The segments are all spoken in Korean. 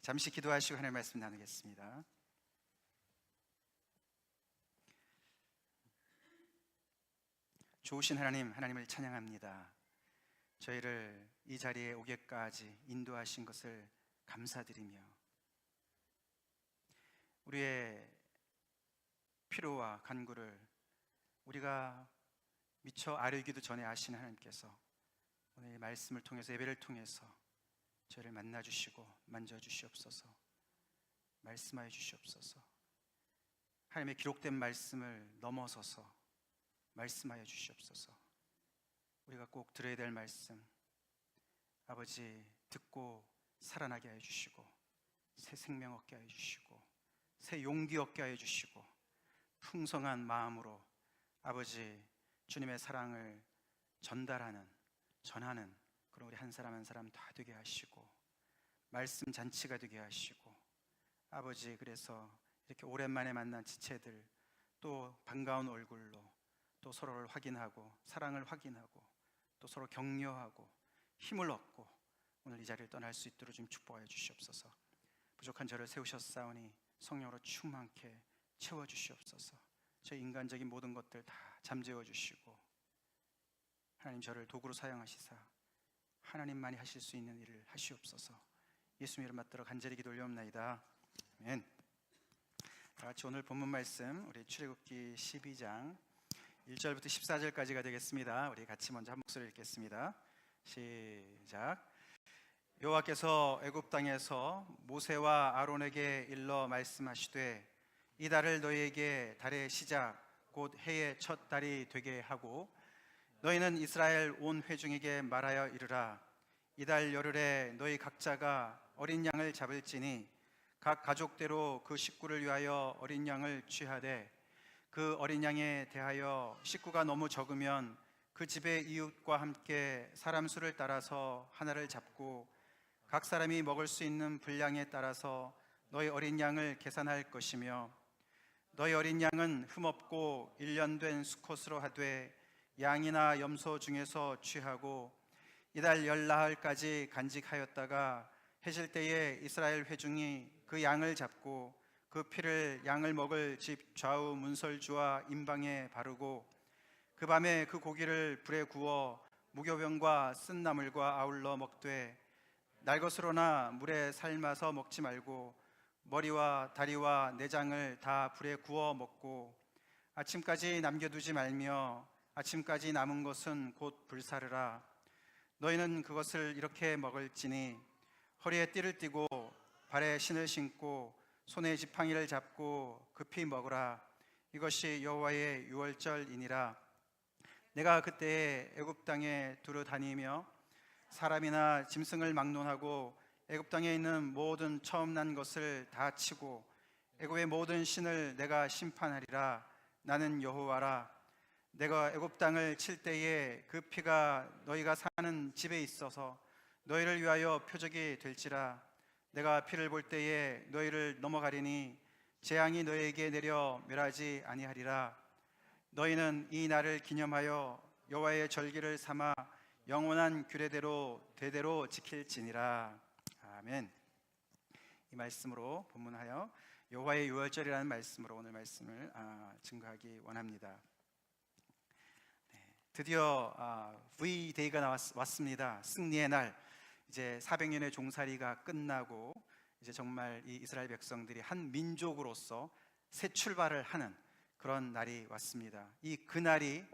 잠시 기도하시고 하나님의 말씀 나누겠습니다. 좋으신 하나님, 하나님을 찬양합니다. 저희를 이 자리에 오게까지 인도하신 것을 감사드리며 우리의 필요와 간구를 우리가 미처 아뢰기도 전에 아시는 하나님께서 오늘 이 말씀을 통해서, 예배를 통해서 저희를 만나주시고 만져주시옵소서. 말씀하여 주시옵소서. 하나님의 기록된 말씀을 넘어서서 말씀하여 주시옵소서. 우리가 꼭 들어야 될 말씀, 아버지, 듣고 살아나게 하여 주시고 새 생명 얻게 하여 주시고 새 용기 얻게 하여 주시고 풍성한 마음으로 아버지 주님의 사랑을 전하는 그런 우리 한 사람 한 사람 다 되게 하시고 말씀 잔치가 되게 하시고 아버지, 그래서 이렇게 오랜만에 만난 지체들 또 반가운 얼굴로 또 서로를 확인하고 사랑을 확인하고 또 서로 격려하고 힘을 얻고 오늘 이 자리를 떠날 수 있도록 좀 축복하여 주시옵소서. 부족한 저를 세우셨사오니 성령으로 충만케 채워주시옵소서. 저 인간적인 모든 것들 다 잠재워 주시고 하나님, 저를 도구로 사용하시사 하나님만이 하실 수 있는 일을 하시옵소서. 예수님 이름 받들어 간절히 기도 올려옵나이다. 아멘. 다 같이 오늘 본문 말씀 우리 출애굽기 12장 1절부터 14절까지가 되겠습니다. 우리 같이 먼저 한 목소리 읽겠습니다. 시작. 여호와께서 애굽 땅에서 모세와 아론에게 일러 말씀하시되 이 달을 너희에게 달의 시작 곧 해의 첫 달이 되게 하고 너희는 이스라엘 온 회중에게 말하여 이르라. 이달 열흘에 너희 각자가 어린 양을 잡을지니 각 가족대로 그 식구를 위하여 어린 양을 취하되 그 어린 양에 대하여 식구가 너무 적으면 그 집의 이웃과 함께 사람 수를 따라서 하나를 잡고 각 사람이 먹을 수 있는 분량에 따라서 너희 어린 양을 계산할 것이며 너희 어린 양은 흠없고 1년 된 수컷으로 하되 양이나 염소 중에서 취하고 이달 열나흘까지 간직하였다가 해질 때에 이스라엘 회중이 그 양을 잡고 그 피를 양을 먹을 집 좌우 문설주와 임방에 바르고 그 밤에 그 고기를 불에 구워 무교병과 쓴 나물과 아울러 먹되 날것으로나 물에 삶아서 먹지 말고 머리와 다리와 내장을 다 불에 구워 먹고 아침까지 남겨두지 말며 아침까지 남은 것은 곧 불사르라. 너희는 그것을 이렇게 먹을지니 허리에 띠를 띠고 발에 신을 신고 손에 지팡이를 잡고 급히 먹으라. 이것이 여호와의 유월절이니라. 내가 그때에 애굽 땅에 두루 다니며 사람이나 짐승을 막론하고 애굽 땅에 있는 모든 처음 난 것을 다 치고 애굽의 모든 신을 내가 심판하리라. 나는 여호와라. 내가 애굽 땅을 칠 때에 그 피가 너희가 사는 집에 있어서 너희를 위하여 표적이 될지라. 내가 피를 볼 때에 너희를 넘어가리니 재앙이 너희에게 내려 멸하지 아니하리라. 너희는 이 날을 기념하여 여호와의 절기를 삼아 영원한 규례대로 대대로 지킬지니라. 아멘. 이 말씀으로 본문하여 여호와의 유월절이라는 말씀으로 오늘 말씀을 증거하기 원합니다. 드디어 V-Day가 왔습니다. 승리의 날. 이제 400년의 종살이가 끝나고 이제 정말 이 이스라엘 백성들이 한 민족으로서 새 출발을 하는 그런 날이 왔습니다. 이 그날이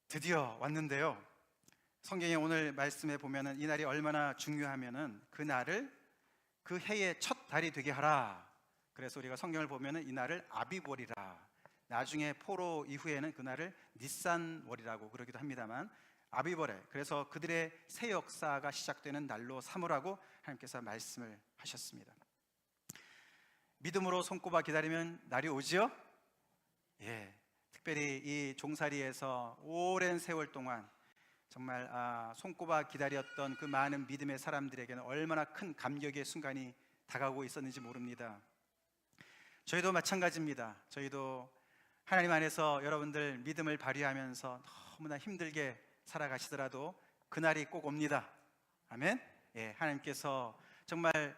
드디어 왔는데요. 성경의 오늘 말씀에 보면은 이 날이 얼마나 중요하면은 그 날을 그 해의 첫 달이 되게 하라. 그래서 우리가 성경을 보면은 이 날을 아비월이라. 나중에 포로 이후에는 그날을 니산월이라고 그러기도 합니다만 아비월에, 그래서 그들의 새 역사가 시작되는 날로 삼으라고 하나님께서 말씀을 하셨습니다. 믿음으로 손꼽아 기다리면 날이 오지요? 예, 특별히 이 종살이에서 오랜 세월 동안 정말 손꼽아 기다렸던 그 많은 믿음의 사람들에게는 얼마나 큰 감격의 순간이 다가오고 있었는지 모릅니다. 저희도 마찬가지입니다. 저희도 하나님 안에서 여러분들 믿음을 발휘하면서 너무나 힘들게 살아가시더라도 그날이 꼭 옵니다. 아멘. 예, 하나님께서 정말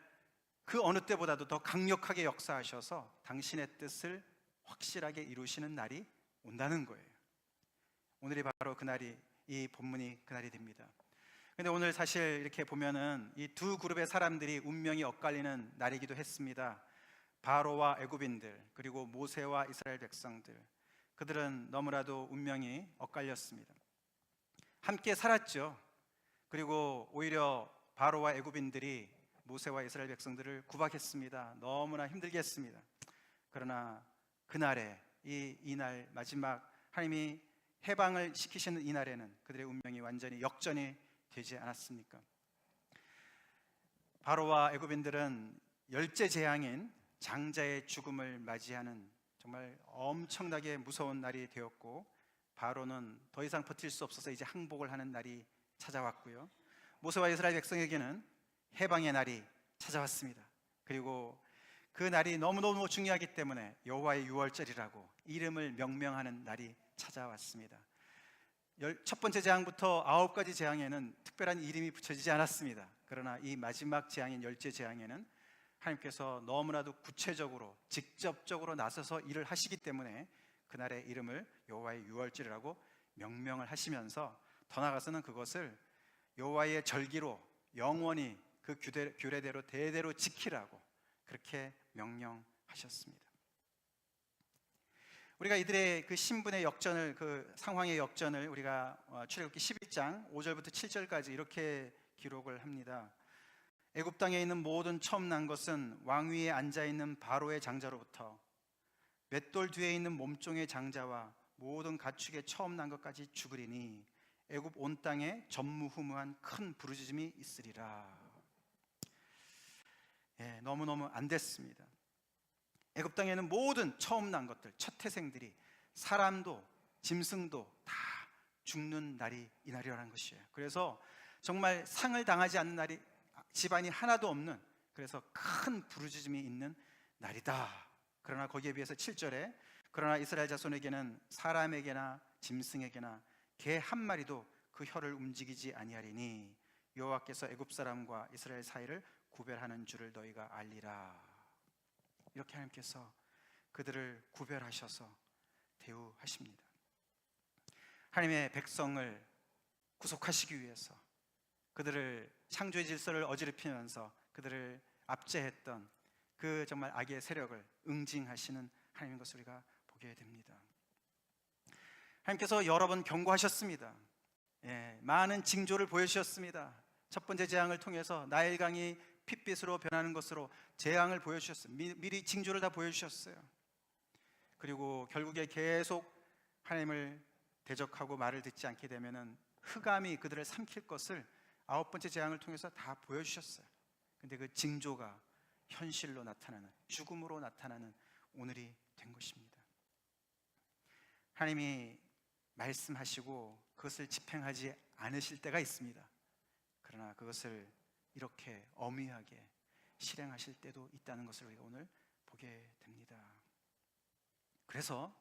그 어느 때보다도 더 강력하게 역사하셔서 당신의 뜻을 확실하게 이루시는 날이 온다는 거예요. 오늘이 바로 그날이, 이 본문이 그날이 됩니다. 근데 오늘 사실 이렇게 보면은 이 두 그룹의 사람들이 운명이 엇갈리는 날이기도 했습니다. 바로와 애굽인들, 그리고 모세와 이스라엘 백성들, 그들은 너무나도 운명이 엇갈렸습니다. 함께 살았죠. 그리고 오히려 바로와 애굽인들이 모세와 이스라엘 백성들을 구박했습니다. 너무나 힘들게 했습니다. 그러나 그날에, 이날 마지막 하나님이 해방을 시키시는 이 날에는 그들의 운명이 완전히 역전이 되지 않았습니까? 바로와 애굽인들은 열째 재앙인 장자의 죽음을 맞이하는 정말 엄청나게 무서운 날이 되었고, 바로는 더 이상 버틸 수 없어서 이제 항복을 하는 날이 찾아왔고요, 모세와 이스라엘 백성에게는 해방의 날이 찾아왔습니다. 그리고 그 날이 너무너무 중요하기 때문에 여호와의 유월절이라고 이름을 명명하는 날이 찾아왔습니다. 첫 번째 재앙부터 9가지 재앙에는 특별한 이름이 붙여지지 않았습니다. 그러나 이 마지막 재앙인 열째 재앙에는 하나님께서 너무나도 구체적으로 직접적으로 나서서 일을 하시기 때문에 그날의 이름을 여호와의 유월절이라고 명명을 하시면서, 더 나아가서는 그것을 여호와의 절기로 영원히 그 규례대로 대대로 지키라고 그렇게 명령하셨습니다. 우리가 이들의 그 신분의 역전을, 그 상황의 역전을 우리가 출애굽기 11장 5절부터 7절까지 이렇게 기록을 합니다. 애굽 땅에 있는 모든 처음 난 것은 왕위에 앉아 있는 바로의 장자로부터 맷돌 뒤에 있는 몸종의 장자와 모든 가축의 처음 난 것까지 죽으리니 애굽 온 땅에 전무후무한 큰 부르짖음이 있으리라. 너무너무 안 됐습니다. 애굽 땅에는 모든 처음 난 것들, 첫 태생들이, 사람도 짐승도 다 죽는 날이 이 날이라는 것이에요. 그래서 정말 상을 당하지 않는 날이 집안이 하나도 없는, 그래서 큰 부르짖음이 있는 날이다. 그러나 거기에 비해서 7절에 그러나 이스라엘 자손에게는 사람에게나 짐승에게나 개 한 마리도 그 혀를 움직이지 아니하리니 여호와께서 애굽 사람과 이스라엘 사이를 구별하는 줄을 너희가 알리라. 이렇게 하나님께서 그들을 구별하셔서 대우하십니다. 하나님의 백성을 구속하시기 위해서 그들을 창조의 질서를 어지럽히면서 그들을 압제했던 그 정말 악의 세력을 응징하시는 하나님인 것을 우리가 보게 됩니다. 하나님께서 여러 번 경고하셨습니다. 많은 징조를 보여주셨습니다. 첫 번째 재앙을 통해서 나일강이 핏빛으로 변하는 것으로 재앙을 보여주셨어요. 미리 징조를 다 보여주셨어요. 그리고 결국에 계속 하나님을 대적하고 말을 듣지 않게 되면은 흑암이 그들을 삼킬 것을 9번째 재앙을 통해서 다 보여주셨어요. 근데 그 징조가 현실로 나타나는, 죽음으로 나타나는 오늘이 된 것입니다. 하나님이 말씀하시고 그것을 집행하지 않으실 때가 있습니다. 그러나 그것을 이렇게 엄위하게 실행하실 때도 있다는 것을 우리가 오늘 보게 됩니다. 그래서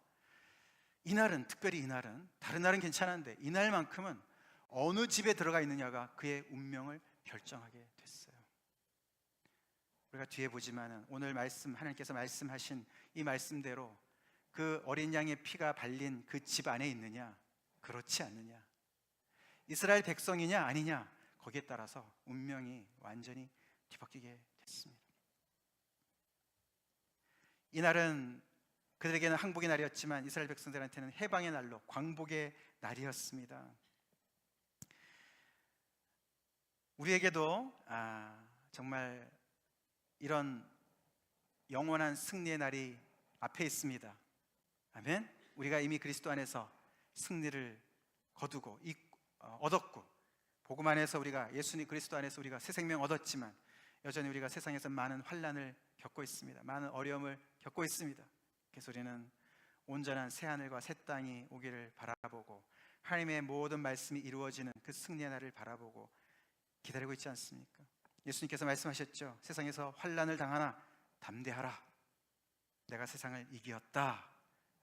이날은, 특별히 이날은, 다른 날은 괜찮은데 이날만큼은 어느 집에 들어가 있느냐가 그의 운명을 결정하게 됐어요. 우리가 뒤에 보지만은 오늘 말씀, 하나님께서 말씀하신 이 말씀대로 그 어린 양의 피가 발린 그 집 안에 있느냐, 그렇지 않느냐, 이스라엘 백성이냐 아니냐, 거기에 따라서 운명이 완전히 뒤바뀌게 됐습니다. 이날은 그들에게는 항복의 날이었지만 이스라엘 백성들한테는 해방의 날로, 광복의 날이었습니다. 우리에게도 정말 이런 영원한 승리의 날이 앞에 있습니다. 아멘. 우리가 이미 그리스도 안에서 승리를 거두고 얻었고, 복음 안에서 우리가, 예수님 그리스도 안에서 우리가 새 생명 얻었지만 여전히 우리가 세상에서 많은 환난을 겪고 있습니다. 많은 어려움을 겪고 있습니다. 그래서 우리는 온전한 새 하늘과 새 땅이 오기를 바라보고 하나님의 모든 말씀이 이루어지는 그 승리의 날을 바라보고 기다리고 있지 않습니까? 예수님께서 말씀하셨죠. 세상에서 환난을 당하나 담대하라. 내가 세상을 이기었다.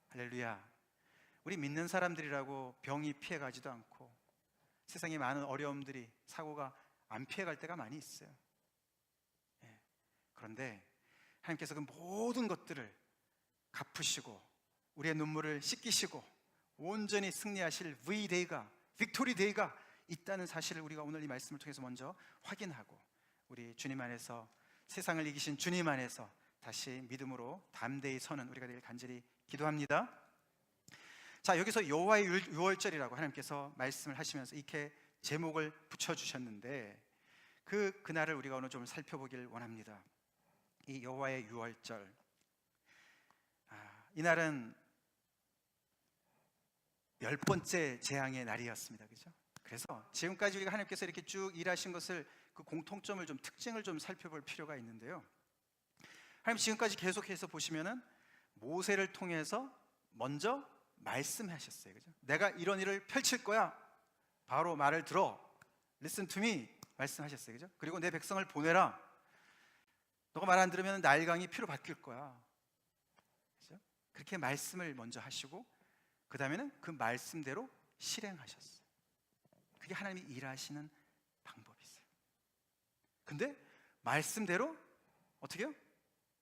할렐루야. 우리 믿는 사람들이라고 병이 피해가지도 않고 세상에 많은 어려움들이, 사고가 안 피해갈 때가 많이 있어요. 그런데 하나님께서 그 모든 것들을 갚으시고 우리의 눈물을 씻기시고 온전히 승리하실 V-Day가, 빅토리 데이가 있다는 사실을 우리가 오늘 이 말씀을 통해서 먼저 확인하고, 우리 주님 안에서, 세상을 이기신 주님 안에서 다시 믿음으로 담대히 서는 우리가 되길 간절히 기도합니다. 자, 여기서 여호와의 유월절이라고 하나님께서 말씀을 하시면서 이렇게 제목을 붙여주셨는데, 그날을 우리가 오늘 좀 살펴보길 원합니다. 이 여호와의 유월절, 이날은 10번째 재앙의 날이었습니다. 그죠? 그래서 지금까지 우리가 하나님께서 이렇게 쭉 일하신 것을, 그 공통점을 좀, 특징을 좀 살펴볼 필요가 있는데요. 하나님 지금까지 계속해서 보시면은 모세를 통해서 먼저 말씀하셨어요. 그죠? 내가 이런 일을 펼칠 거야. 바로 말을 들어. Listen to me. 말씀하셨어요. 그죠? 그리고 내 백성을 보내라. 너가 말 안 들으면 나일강이 피로 바뀔 거야. 그죠? 그렇게 말씀을 먼저 하시고, 그 다음에는 그 말씀대로 실행하셨어요. 그게 하나님이 일하시는 방법이세요. 근데 말씀대로 어떻게 해요?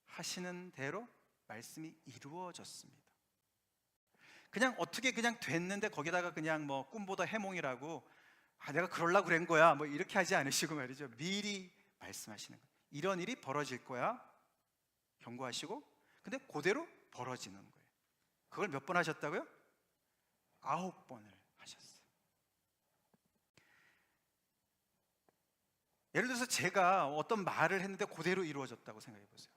하시는 대로 말씀이 이루어졌습니다. 그냥 어떻게 그냥 됐는데 거기다가 그냥 뭐 꿈보다 해몽이라고, 내가 그러려고 그런 거야, 뭐 이렇게 하지 않으시고 말이죠. 미리 말씀하시는 거예요. 이런 일이 벌어질 거야 경고하시고, 근데 그대로 벌어지는 거예요. 그걸 몇 번 하셨다고요? 9번을 하셨어요. 예를 들어서 제가 어떤 말을 했는데 그대로 이루어졌다고 생각해 보세요.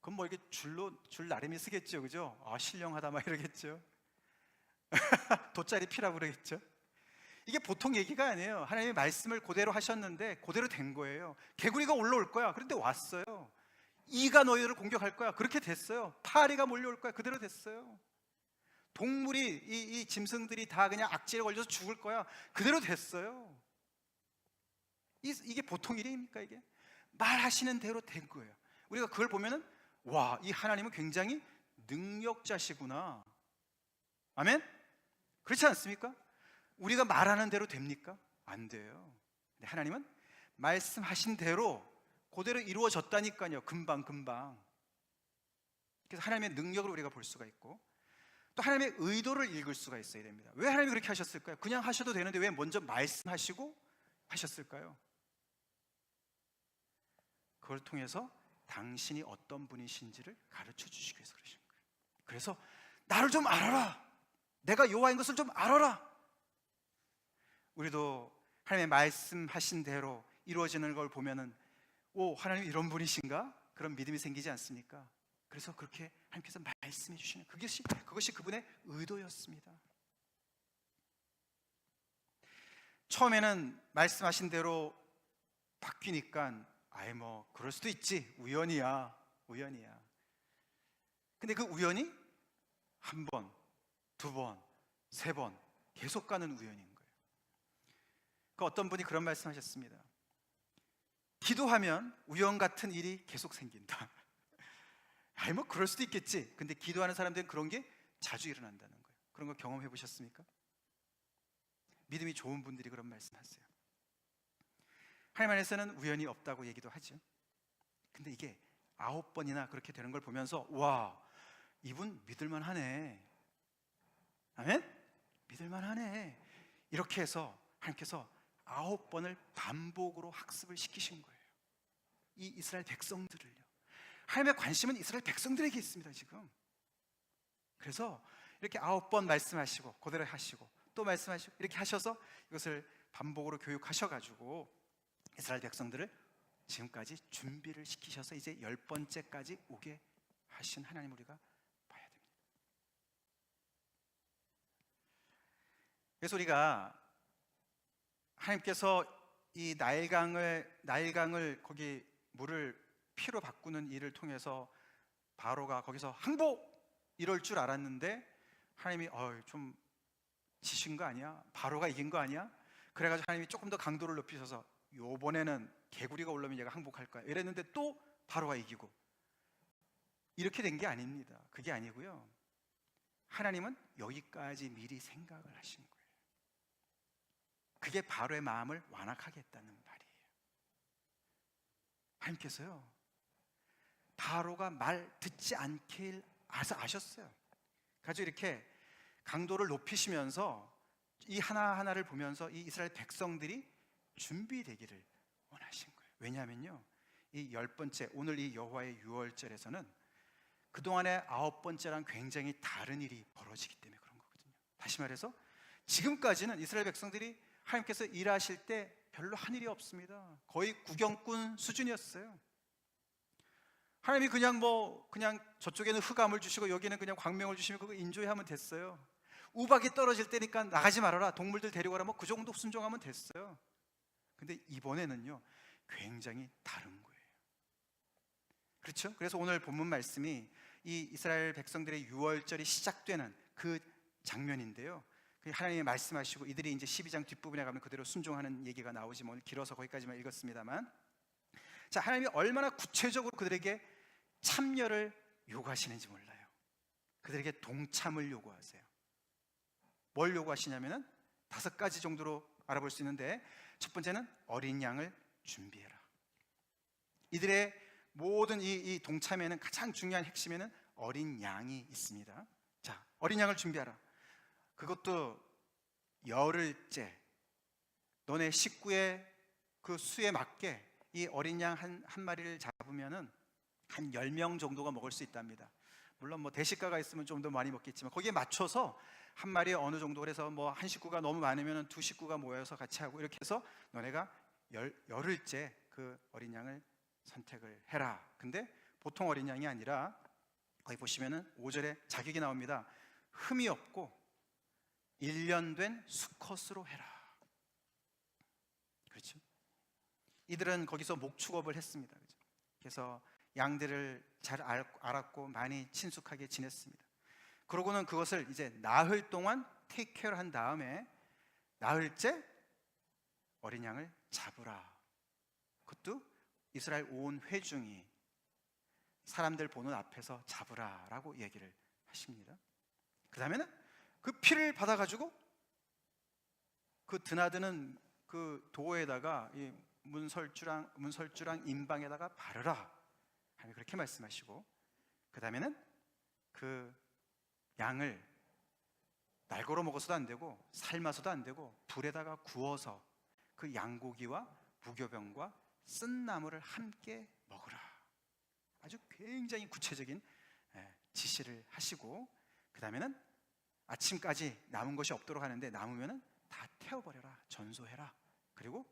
그럼 뭐 이렇게 줄 나름이 쓰겠죠, 그죠? 신령하다 막 이러겠죠. 돗자리 피라고 그러겠죠. 이게 보통 얘기가 아니에요. 하나님의 말씀을 그대로 하셨는데 그대로 된 거예요. 개구리가 올라올 거야. 그런데 왔어요. 이가 너희들을 공격할 거야. 그렇게 됐어요. 파리가 몰려올 거야. 그대로 됐어요. 동물이, 이 짐승들이 다 그냥 악질에 걸려서 죽을 거야. 그대로 됐어요. 이게 보통 일입니까? 이게 말하시는 대로 된 거예요. 우리가 그걸 보면은, 와, 이 하나님은 굉장히 능력자시구나. 아멘? 그렇지 않습니까? 우리가 말하는 대로 됩니까? 안 돼요. 근데 하나님은 말씀하신 대로 그대로 이루어졌다니까요. 금방. 그래서 하나님의 능력을 우리가 볼 수가 있고, 또 하나님의 의도를 읽을 수가 있어야 됩니다. 왜 하나님이 그렇게 하셨을까요? 그냥 하셔도 되는데 왜 먼저 말씀하시고 하셨을까요? 그걸 통해서 당신이 어떤 분이신지를 가르쳐 주시기 위해서 그러신 거예요. 그래서 나를 좀 알아라. 내가 여호와인 것을 좀 알아라. 우리도 하나님의 말씀하신 대로 이루어지는 걸 보면은, 오, 하나님 이런 분이신가? 그런 믿음이 생기지 않습니까? 그래서 그렇게 하나님께서 말씀해 주시는, 그것이 그분의 의도였습니다. 처음에는 말씀하신 대로 바뀌니까, 뭐 그럴 수도 있지, 우연이야. 근데 그 우연이 한 번, 두 번, 세 번 계속 가는 우연인 거예요. 그 어떤 분이 그런 말씀하셨습니다. 기도하면 우연 같은 일이 계속 생긴다. 뭐 그럴 수도 있겠지. 근데 기도하는 사람들은 그런 게 자주 일어난다는 거예요. 그런 거 경험해 보셨습니까? 믿음이 좋은 분들이 그런 말씀하세요. 하나님 안에서는 우연이 없다고 얘기도 하죠. 근데 이게 9번이나 그렇게 되는 걸 보면서, 와, 이분 믿을만 하네. 아멘? 믿을만 하네. 이렇게 해서 하나님께서 9번을 반복으로 학습을 시키신 거예요. 이 이스라엘 백성들을요. 하나님의 관심은 이스라엘 백성들에게 있습니다, 지금. 그래서 이렇게 9번 말씀하시고 그대로 하시고 또 말씀하시고 이렇게 하셔서 이것을 반복으로 교육하셔가지고 이스라엘 백성들을 지금까지 준비를 시키셔서 이제 10번째까지 오게 하신 하나님, 우리가 봐야 됩니다. 그래서 우리가 하나님께서 이 나일강을 거기 물을 피로 바꾸는 일을 통해서 바로가 거기서 항복 이럴 줄 알았는데, 하나님이 좀 지신 거 아니야? 바로가 이긴 거 아니야? 그래가지고 하나님이 조금 더 강도를 높이셔서 요번에는 개구리가 올라오면 얘가 항복할 거야 이랬는데 또 바로가 이기고, 이렇게 된 게 아닙니다. 그게 아니고요, 하나님은 여기까지 미리 생각을 하신 거예요. 그게 바로의 마음을 완악하게 했다는 말이에요. 하나님께서요, 바로가 말 듣지 않길 아셨어요. 그래서 이렇게 강도를 높이시면서 이 하나하나를 보면서 이 이스라엘 백성들이 준비되기를 원하신 거예요. 왜냐하면요, 이 10번째, 오늘 이 여호와의 유월절에서는 그동안의 9번째랑 굉장히 다른 일이 벌어지기 때문에 그런 거거든요. 다시 말해서 지금까지는 이스라엘 백성들이 하나님께서 일하실 때 별로 한 일이 없습니다. 거의 구경꾼 수준이었어요. 하나님이 그냥 저쪽에는 흑암을 주시고 여기는 그냥 광명을 주시면 그거 인조하면 됐어요. 우박이 떨어질 때니까 나가지 말아라, 동물들 데리고 가라, 뭐 그 정도 순종하면 됐어요. 근데 이번에는요, 굉장히 다른 거예요. 그렇죠? 그래서 오늘 본문 말씀이 이 이스라엘 백성들의 유월절이 시작되는 그 장면인데요, 하나님이 말씀하시고 이들이 이제 12장 뒷부분에 가면 그대로 순종하는 얘기가 나오지, 오늘 길어서 거기까지만 읽었습니다만, 자, 하나님이 얼마나 구체적으로 그들에게 참여를 요구하시는지 몰라요. 그들에게 동참을 요구하세요. 뭘 요구하시냐면은 5가지 정도로 알아볼 수 있는데, 첫 번째는 어린 양을 준비해라. 이들의 모든 이 동참에는 가장 중요한 핵심에는 어린 양이 있습니다. 자, 어린 양을 준비하라. 그것도 열흘째 너네 식구의 그 수에 맞게 이 어린 양 한 마리를 잡으면은 한 10명 정도가 먹을 수 있답니다. 물론 뭐 대식가가 있으면 좀 더 많이 먹겠지만 거기에 맞춰서 한 마리에 어느 정도, 그래서 뭐 한 식구가 너무 많으면 두 식구가 모여서 같이 하고, 이렇게 해서 너네가 열흘째 그 어린 양을 선택을 해라. 근데 보통 어린 양이 아니라 거기 보시면은 5절에 자격이 나옵니다. 흠이 없고 1년 된 수컷으로 해라. 그렇죠? 이들은 거기서 목축업을 했습니다. 그래서 양들을 잘 알았고 많이 친숙하게 지냈습니다. 그러고는 그것을 이제 나흘 동안 테이크케어를 한 다음에 나흘째 어린 양을 잡으라. 그것도 이스라엘 온 회중이 사람들 보는 앞에서 잡으라라고 얘기를 하십니다. 그 다음에는 그 피를 받아가지고 그 드나드는 그 도에다가 이 문설주랑 임방에다가 바르라 하나님 그렇게 말씀하시고, 그 다음에는 그 양을 날거로 먹어서도 안 되고 삶아서도 안 되고 불에다가 구워서 그 양고기와 무교병과 쓴 나물을 함께 먹으라. 아주 굉장히 구체적인 지시를 하시고, 그 다음에는 아침까지 남은 것이 없도록 하는데 남으면은 다 태워버려라, 전소해라. 그리고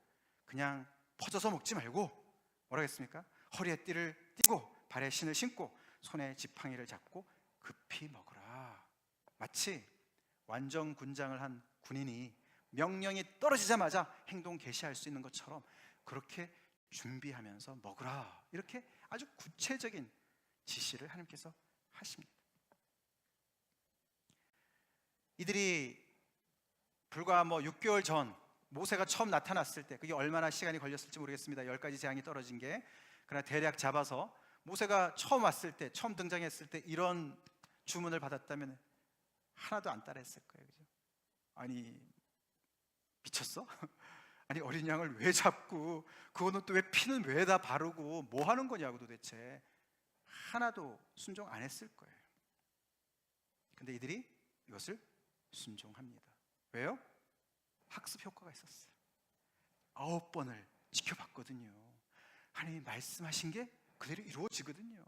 그냥 퍼져서 먹지 말고 뭐라 했습니까? 허리에 띠를 띠고 발에 신을 신고 손에 지팡이를 잡고 급히 먹으라. 마치 완전 군장을 한 군인이 명령이 떨어지자마자 행동 개시할 수 있는 것처럼 그렇게 준비하면서 먹으라. 이렇게 아주 구체적인 지시를 하나님께서 하십니다. 이들이 불과 6개월 전 모세가 처음 나타났을 때, 그게 얼마나 시간이 걸렸을지 모르겠습니다. 10가지 재앙이 떨어진 게. 그러나 대략 잡아서 모세가 처음 왔을 때, 처음 등장했을 때 이런 주문을 받았다면 하나도 안 따라했을 거예요. 그죠? 아니 미쳤어? 아니 어린 양을 왜 잡고 그거는 또 왜 피는 왜 다 바르고 뭐 하는 거냐고, 도대체 하나도 순종 안 했을 거예요. 근데 이들이 이것을 순종합니다. 왜요? 학습 효과가 있었어요. 9번을 지켜봤거든요. 하나님이 말씀하신 게 그대로 이루어지거든요.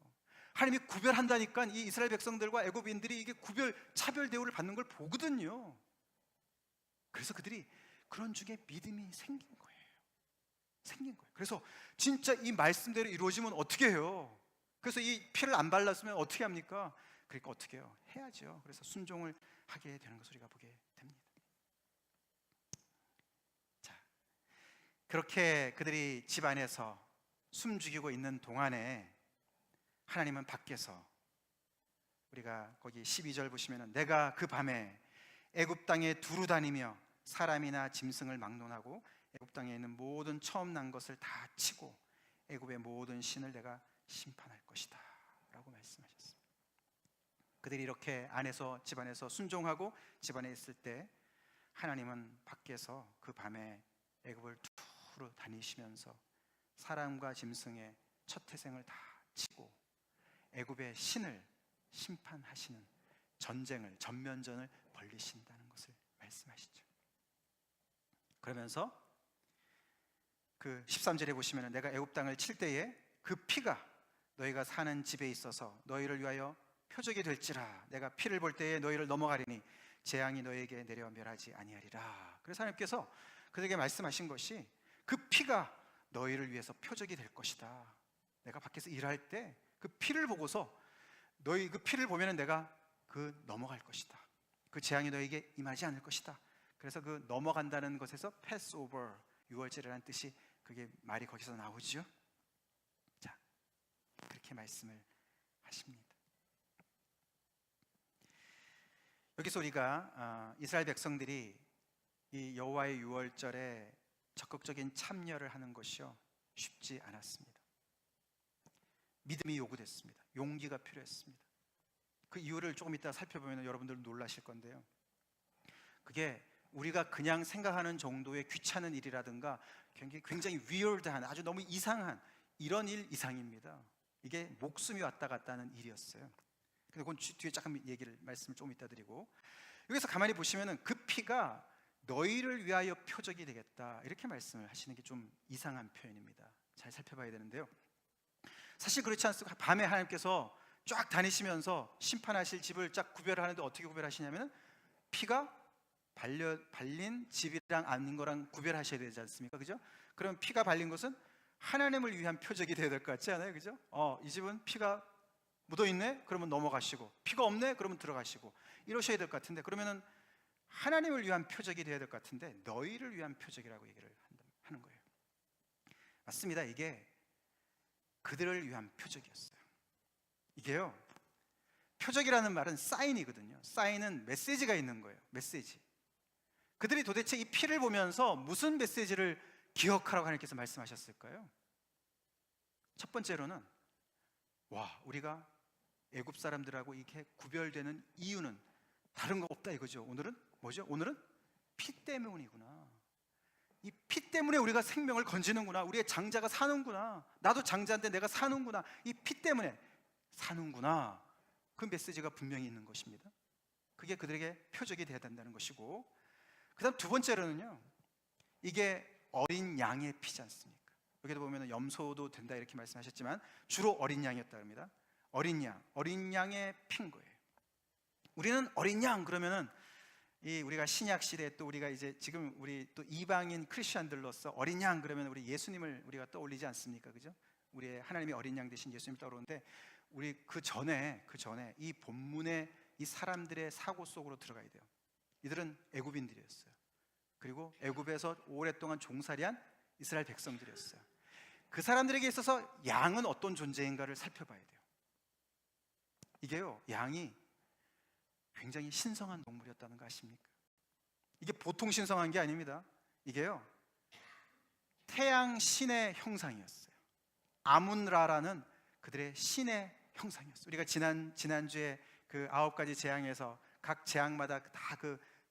하나님이 구별한다니까 이 이스라엘 백성들과 애굽인들이 이게 차별 대우를 받는 걸 보거든요. 그래서 그들이 그런 중에 믿음이 생긴 거예요. 그래서 진짜 이 말씀대로 이루어지면 어떻게 해요? 그래서 이 피를 안 발랐으면 어떻게 합니까? 그러니까 어떻게 해요? 해야죠. 그래서 순종을 하게 되는 것을 우리가 보게 됩니다. 자, 그렇게 그들이 집 안에서 숨죽이고 있는 동안에 하나님은 밖에서, 우리가 거기 12절 보시면은 내가 그 밤에 애굽 땅에 두루 다니며 사람이나 짐승을 막론하고 애굽 땅에 있는 모든 처음 난 것을 다 치고 애굽의 모든 신을 내가 심판할 것이다 라고 말씀하셨습니다. 그들이 이렇게 집안에서 순종하고 집안에 있을 때 하나님은 밖에서 그 밤에 애굽을 두루 다니시면서 사람과 짐승의 첫 태생을 다 치고 애굽의 신을 심판하시는 전쟁을, 전면전을 벌리신다는 것을 말씀하시죠. 그러면서 그 13절에 보시면 내가 애굽 땅을 칠 때에 그 피가 너희가 사는 집에 있어서 너희를 위하여 표적이 될지라. 내가 피를 볼 때에 너희를 넘어가리니 재앙이 너희에게 내려 멸하지 아니하리라. 그래서 하나님께서 그들에게 말씀하신 것이 그 피가 너희를 위해서 표적이 될 것이다. 내가 밖에서 일할 때 그 피를 보고서 너희 그 피를 보면 내가 그 넘어갈 것이다. 그 재앙이 너희에게 임하지 않을 것이다. 그래서 그 넘어간다는 것에서 패스오버, 유월절이라는 뜻이 그게 말이 거기서 나오죠. 자, 그렇게 말씀을 하십니다. 여기서 우리가 이스라엘 백성들이 이 여호와의 유월절에 적극적인 참여를 하는 것이요 쉽지 않았습니다. 믿음이 요구됐습니다. 용기가 필요했습니다. 그 이유를 조금 이따 살펴보면 여러분들 놀라실 건데요, 그게 우리가 그냥 생각하는 정도의 귀찮은 일이라든가 굉장히 weird한, 아주 너무 이상한 이런 일 이상입니다. 이게 목숨이 왔다 갔다 하는 일이었어요. 근데 그건 뒤에 잠깐 말씀을 조금 이따 드리고, 여기서 가만히 보시면은 그 피가 너희를 위하여 표적이 되겠다 이렇게 말씀을 하시는 게 좀 이상한 표현입니다. 잘 살펴봐야 되는데요, 사실 그렇지 않습니까? 밤에 하나님께서 쫙 다니시면서 심판하실 집을 쫙 구별하는데 어떻게 구별하시냐면 피가 발린 집이랑 아닌 거랑 구별하셔야 되지 않습니까? 그죠? 그럼 피가 발린 것은 하나님을 위한 표적이 되어야 될 것 같지 않아요? 그죠? 이 집은 피가 묻어있네? 그러면 넘어가시고, 피가 없네? 그러면 들어가시고, 이러셔야 될 것 같은데, 그러면은 하나님을 위한 표적이 되어야 될 것 같은데 너희를 위한 표적이라고 얘기를 하는 거예요. 맞습니다. 이게 그들을 위한 표적이었어요. 이게요, 표적이라는 말은 사인이거든요. 사인은 메시지가 있는 거예요. 메시지. 그들이 도대체 이 피를 보면서 무슨 메시지를 기억하라고 하나님께서 말씀하셨을까요? 첫 번째로는 우리가 애굽 사람들하고 이렇게 구별되는 이유는 다른 거 없다 이거죠. 오늘은 뭐죠? 오늘은 피 때문이구나. 이 피 때문에 우리가 생명을 건지는구나. 우리의 장자가 사는구나. 나도 장자인데 내가 사는구나. 이 피 때문에 사는구나. 그 메시지가 분명히 있는 것입니다. 그게 그들에게 표적이 되어야 된다는 것이고, 그 다음 두 번째로는요, 이게 어린 양의 피지 않습니까? 여기도 보면 염소도 된다 이렇게 말씀하셨지만 주로 어린 양이었다 합니다. 어린 양의 피인 거예요. 우리는 어린 양 그러면은 우리가 신약 시대에 또 우리가 이제 지금 우리 또 이방인 크리스천들로서 어린 양 그러면 우리 예수님을 우리가 떠올리지 않습니까? 그죠? 우리의 하나님의 어린 양 되신 예수님 떠오르는데, 우리 그 전에 이 본문의 이 사람들의 사고 속으로 들어가야 돼요. 이들은 애굽인들이었어요. 그리고 애굽에서 오랫동안 종살이한 이스라엘 백성들이었어요. 그 사람들에게 있어서 양은 어떤 존재인가를 살펴봐야 돼요. 이게요, 양이 굉장히 신성한 동물이었다는 거 아십니까? 이게 보통 신성한 게 아닙니다. 이게요, 태양 신의 형상이었어요. 아문라라는 그들의 신의 형상이었어요. 우리가 지난주에 그 9가지 재앙에서 각 재앙마다 다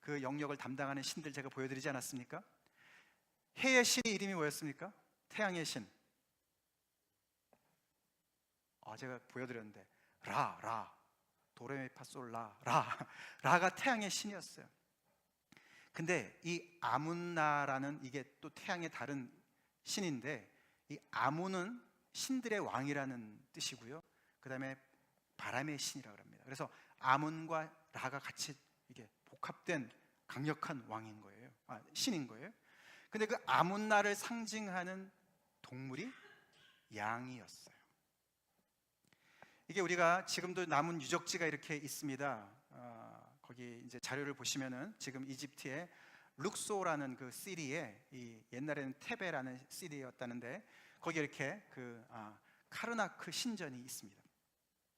그 영역을 담당하는 신들 제가 보여드리지 않았습니까? 해의 신의 이름이 뭐였습니까? 태양의 신. 제가 보여드렸는데 도레미파솔 라가 태양의 신이었어요. 근데 이 아문나라는 이게 또 태양의 다른 신인데, 이 아문은 신들의 왕이라는 뜻이고요, 그 다음에 바람의 신이라고 합니다. 그래서 아문과 라가 같이 이게 복합된 강력한 왕인 거예요. 신인 거예요. 근데 그 아문나를 상징하는 동물이 양이었어요. 이게 우리가 지금도 남은 유적지가 이렇게 있습니다. 거기 이제 자료를 보시면은 지금 이집트의 룩소라는 그 시리에, 이 옛날에는 테베라는 시리였다는데 거기 이렇게 그 카르나크 신전이 있습니다.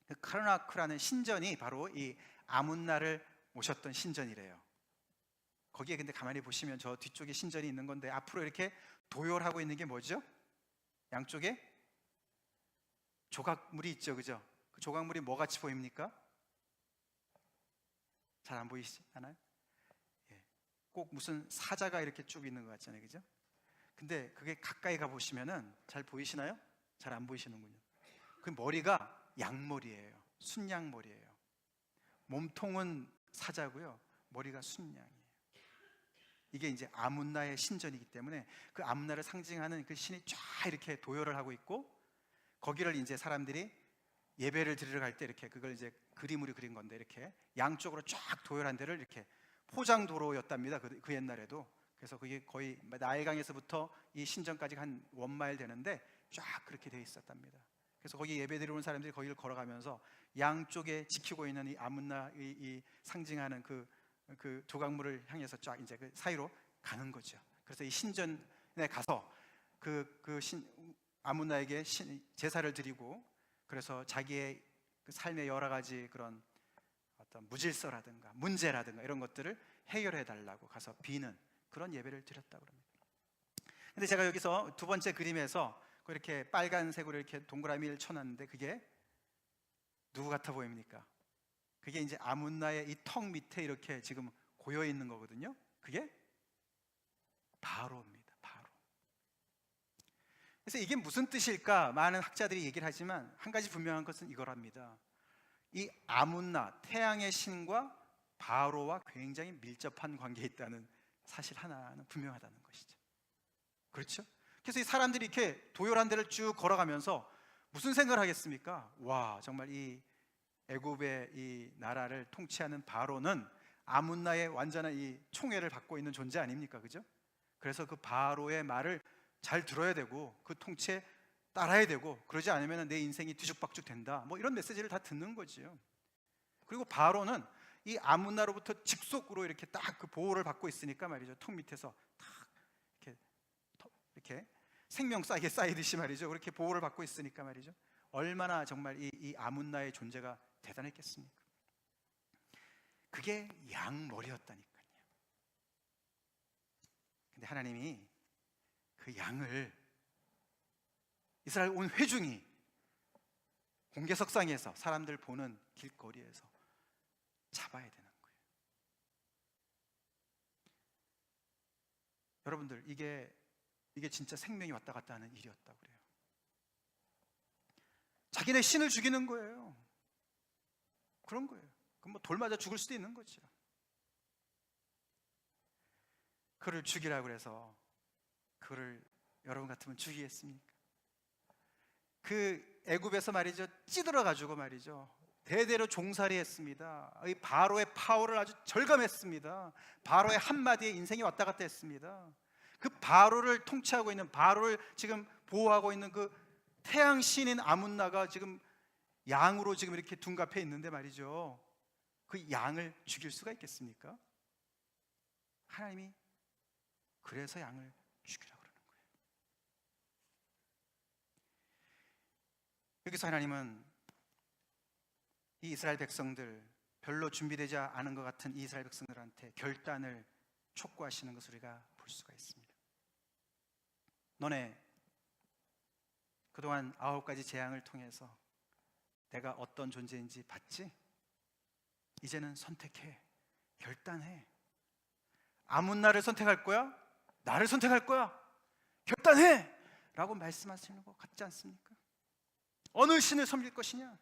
그 카르나크라는 신전이 바로 이 아문나를 모셨던 신전이래요. 거기에 근데 가만히 보시면 저 뒤쪽에 신전이 있는 건데 앞으로 이렇게 도열하고 있는 게 뭐죠? 양쪽에 조각물이 있죠, 그죠? 그 조각물이 뭐 같이 보입니까? 잘 안 보이시지 않아요? 꼭 무슨 사자가 이렇게 쭉 있는 것 같잖아요, 그죠? 근데 그게 가까이 가 보시면은 잘 보이시나요? 잘 안 보이시는군요. 그 머리가 양머리예요. 순양머리예요. 몸통은 사자고요, 머리가 순양이에요. 이게 이제 아문나의 신전이기 때문에 그 아문나를 상징하는 그 신이 쫙 이렇게 도열을 하고 있고, 거기를 이제 사람들이 예배를 드리러 갈 때 이렇게 그걸 이제 그림으로 그린 건데, 이렇게 양쪽으로 쫙 도열한 데를 이렇게 포장도로였답니다. 그 옛날에도. 그래서 그게 거의 나일강에서부터 이 신전까지 한 원마일 되는데 쫙 그렇게 돼 있었답니다. 그래서 거기 예배드리러 온 사람들이 거기를 걸어가면서 양쪽에 지키고 있는 이 아문나 이 상징하는 그 조각물을 향해서 쫙 이제 그 사이로 가는 거죠. 그래서 이 신전에 가서 아문나에게 제사를 드리고, 그래서 자기의 그 삶의 여러 가지 그런 어떤 무질서라든가 문제라든가 이런 것들을 해결해 달라고 가서 비는 그런 예배를 드렸다고 합니다. 근데 제가 여기서 두 번째 그림에서 이렇게 빨간색으로 이렇게 동그라미를 쳐놨는데, 그게 누구 같아 보입니까? 그게 이제 아문나의 이 턱 밑에 이렇게 지금 고여 있는 거거든요. 그게 바로입니다. 바로. 그래서 이게 무슨 뜻일까? 많은 학자들이 얘기를 하지만 한 가지 분명한 것은 이거랍니다. 이 아문나, 태양의 신과 바로와 굉장히 밀접한 관계에 있다는 사실 하나는 분명하다는 것이죠. 그렇죠? 그래서 이 사람들이 이렇게 도열한 데를 쭉 걸어가면서 무슨 생각을 하겠습니까? 와, 정말 이 애굽의 이 나라를 통치하는 바로는 아문나의 완전한 이 총애를 받고 있는 존재 아닙니까? 그죠? 그래서 그 바로의 말을 잘 들어야 되고 그 통치에 따라야 되고, 그러지 않으면 내 인생이 뒤죽박죽 된다, 뭐 이런 메시지를 다 듣는 거지요. 그리고 바로는 이 아문나로부터 직속으로 이렇게 딱 그 보호를 받고 있으니까 말이죠, 턱 밑에서 딱 이렇게 생명싸게 쌓이듯이 말이죠, 그렇게 보호를 받고 있으니까 말이죠, 얼마나 정말 이 아문나의 존재가 대단했겠습니까? 그게 양머리였다니까요. 근데 하나님이 그 양을 이스라엘 온 회중이 공개석상에서 사람들 보는 길거리에서 잡아야 되는 거예요. 여러분들, 이게 진짜 생명이 왔다 갔다 하는 일이었다고 그래요. 자기네 신을 죽이는 거예요. 그런 거예요. 그럼 뭐 돌 맞아 죽을 수도 있는 거죠. 그를 죽이라고 그래서 그를 여러분 같으면 죽이겠습니까? 그 애굽에서 말이죠, 찌들어 가지고 말이죠, 대대로 종살이 했습니다. 이 바로의 파워를 아주 절감했습니다. 바로의 한마디에 인생이 왔다 갔다 했습니다. 그 바로를 통치하고 있는, 바로를 지금 보호하고 있는 그 태양 신인 아문나가 지금 양으로 지금 이렇게 둔갑해 있는데 말이죠, 그 양을 죽일 수가 있겠습니까? 하나님이 그래서 양을 죽이라고 그러는 거예요. 여기서 하나님은 이 이스라엘 백성들, 별로 준비되지 않은 것 같은 이 이스라엘 백성들한테 결단을 촉구하시는 것을 우리가 볼 수가 있습니다. 너네 그동안 9가지 재앙을 통해서 내가 어떤 존재인지 봤지? 이제는 선택해. 결단해. 아문나를 선택할 거야? 나를 선택할 거야? 결단해! 라고 말씀하시는 것 같지 않습니까? 어느 신을 섬길 것이냐?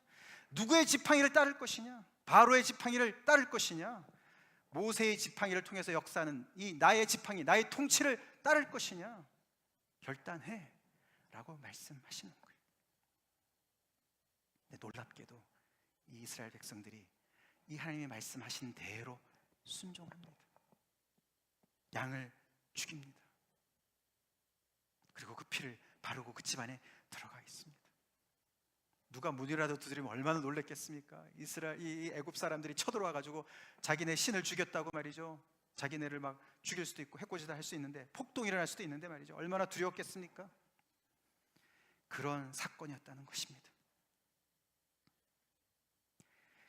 누구의 지팡이를 따를 것이냐? 바로의 지팡이를 따를 것이냐? 모세의 지팡이를 통해서 역사하는 이 나의 지팡이, 나의 통치를 따를 것이냐? 결단해! 라고 말씀하시는 거예요. 근데 놀랍게도 이 이스라엘 백성들이 이 하나님이 말씀하신 대로 순종합니다. 양을 죽입니다. 그리고 그 피를 바르고 그 집안에 들어가 있습니다. 누가 문이라도 두드리면 얼마나 놀랬겠습니까? 이 애굽 사람들이 쳐들어와 가지고 자기네 신을 죽였다고 말이죠, 자기네를 막 죽일 수도 있고 해코지도 할 수 있는데, 폭동이 일어날 수도 있는데 말이죠, 얼마나 두려웠겠습니까? 그런 사건이었다는 것입니다.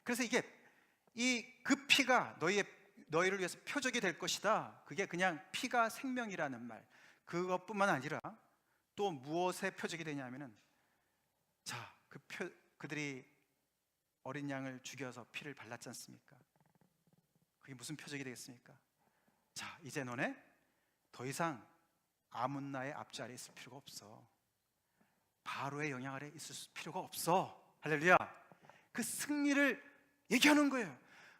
그래서 이게 그 피가 너희를 위해서 표적이 될 것이다. 그게 그냥 피가 생명이라는 말, 그것뿐만 아니라 또 무엇의 표적이 되냐면은, 자, 그들이 어린 양을 죽여서 피를 발랐지 않습니까? 그게 무슨 표적이 되겠습니까? 자, 이제 너네 더 이상 아문나의 앞자리에 있을 필요가 없어. 바로의 영향 아래 있을 필요가 없어. 할렐루야. 그 승리를 얘기하는 거예요.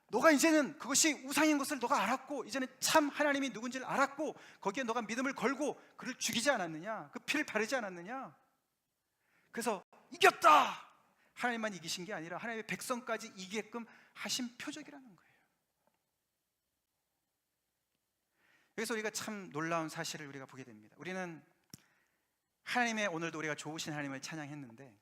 너가 이제는 그것이 우상인 것을 너가 알았고, 이제는 참 하나님이 누군지를 알았고, 거기에 너가 믿음을 걸고 그를 죽이지 않았느냐, 그 피를 바르지 않았느냐. 그래서 이겼다. 하나님만 이기신 게 아니라 하나님의 백성까지 이기게끔 하신 표적이라는 거예요. 여기서 우리가 참 놀라운 사실을 우리가 보게 됩니다. 우리는 하나님의, 오늘도 우리가 좋으신 하나님을 찬양했는데,